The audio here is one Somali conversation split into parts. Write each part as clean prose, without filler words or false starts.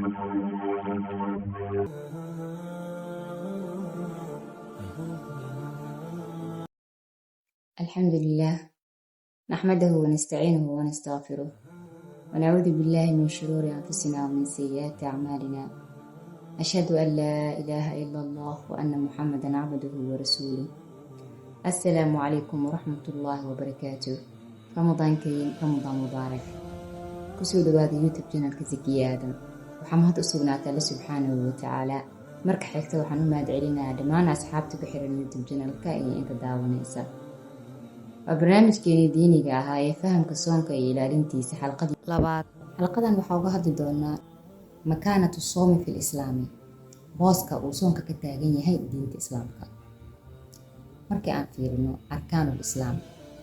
الحمد لله نحمده ونستعينه ونستغفره ونعوذ بالله من شرور أنفسنا ومن سيئات أعمالنا. أشهد أن لا إله إلا الله وأن محمدا عبده ورسوله. السلام عليكم ورحمة الله وبركاته. رمضان كريم، رمضان مبارك. kusoo dhawaada youtube channelka Zakiya Aadan. waxaa mahad u sugnaatay Alle subxaanahu wa tacaala. marka xigta waxaan u mahad celinayaa dhammaan asxaabta ku xiran youtube channelka iyo inta daawanaysa. waa barnaamijkeeni diiniga ahaa ee fahamka soonka iyo ilaalintiisa xalqadii labaad. xalqadan waxaa uga hadli doonaa makaanatu soomi fil islaami, booska uu soonka ka taagan yahay diinta islaamka. markii aan fiirino arkaanul islaam,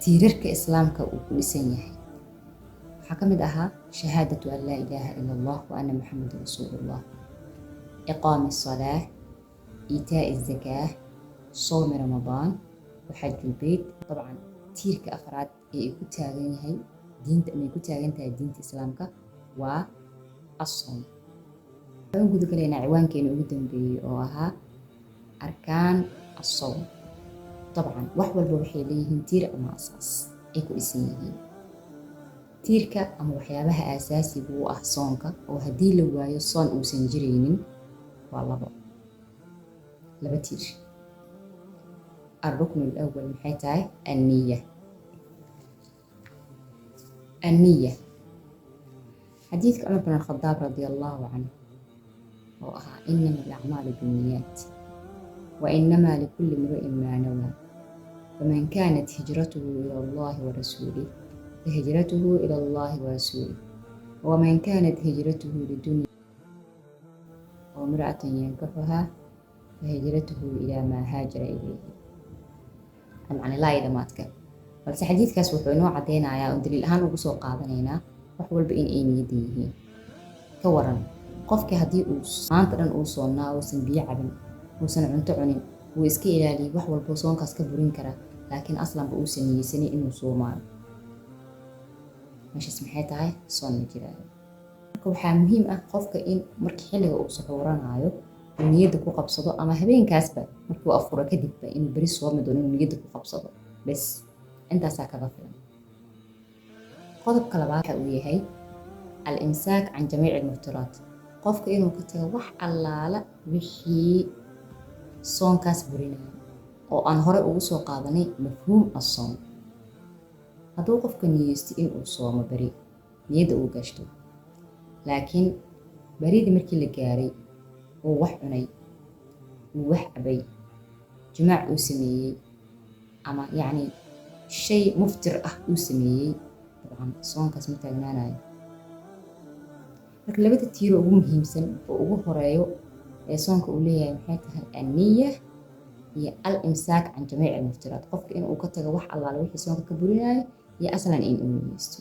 tiirarka islaamka uu ku dhisan yahay, waxaa ka mid ahaa shahaadatu an laa ilaaha ila allah wa anna muxamadan rasuulullah, iqaami salaah, iitaa'i zakaah, soomi ramadaan, waxajul beyt. dabcan tiirka afraad ee ay ku taagan yahay diinta ama ay ku taagan tahay diinta islaamka waa as-soom. waxaan guda galaynaa ciwaankeena ugu dambeeyey oo ahaa arkaan as-soom. dabcan wax walba waxay leeyihiin tiir ama asaas ay ku dhisan yihiin. tiirka ama waxyaabaha aasaasiga u ah soonka oo haddii la waayo soon uusan jiraynin waa laba tiir. الركن الأول maxay tahay النية. xadiidka cumar bin alkhadaab radi allahu canhu oo ahaa inama alacmaalu binniyaat wa inamaa likulli imri'in maa nawaa faman kaanat hijratuhu ila allahi wa rasuulih fahijratuhu ila allahi wa rasuulih waman kaanat hijratuhu lidunya aw imra'atan yankaxuhaa fahijratuhu ilaa maa haajara ilayhi. macnilaa iyo dhamaadka. balse xadiidkaas wuxuu inoo caddeynayaa oo daliil ahaan ugu soo qaadanaynaa wax walba in ay niyadda yihiin. ka waran qofkii haddii uu maanta dhan uu soonnaa, uusan biyo cabin, uusan cunto cunin, wuu iska ilaaliyay wax walbo soonkaas ka burin kara, laakiin aslanba uusan niyeysanin inuu soomaayo. meeshaas maxay tahay? soon ma jiraayo. marka waxaa muhiim ah qofka in markii xilliga uu suxuuranaayo uu niyadda ku qabsado, ama habeenkaasba markuu afuro kadibba inuu beri soomi doono inuu niyadda ku qabsado bes. intaasaa kaga filan. qodobka labaad waxa uu yahay al-imsaak can jamiici almuftiraat. qofka inuu ka tago wax allaala wixii soonkaas burinaya oo aan hore ugu soo qaadanay mafhuum as-soom. hadduu qofka niyeysto inuu soomo beri, niyadda uu gashto, laakiin beridii markii la gaaray uu wax cunay, uu wax cabay, jimaac uu sameeyey, ama yacni shay muftir ah uu sameeyey, dabcan soonkaas ma taagnaanayo. marka labada tiiro ugu muhiimsan oo ugu horeeyo ee soonka uu leeyahay maxay tahay? anniya iyo al-imsaak can jamiici almuftiraat. qofka inuu ka tago wax allaala wixii soonka ka burinayo iyo aslan in uu niyeysto.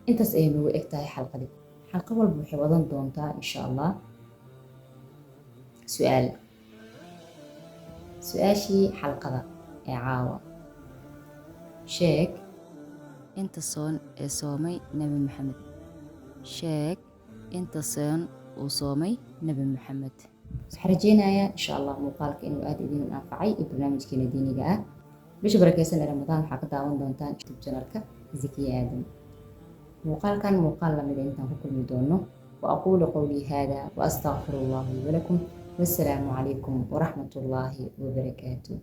intaas ayay noogu eg tahay xalqadii. xalqa walba waxay wadan doontaa insha allah su-aashii xalqada ee caawa. sheeg inta soon ee soomay nebi maxamed. sheeg inta soon uu soomay nebi maxamed. waxaan rajeynayaa insha allah muuqaalka inuu aada idin anfacay iyo barnaamijkeena diiniga ah. bisha barakeysan ee ramadaan waxaa ka daawan doontaan youtube channelka Zakiya Aadan. muuqaalkan muuqaal lamida intaan ku kulmi doono. wa aquulu qawlii hada wa astaghfirullaha li wa lakum. wassalaamu calaykum waraxmatullaahi wabarakaatuh.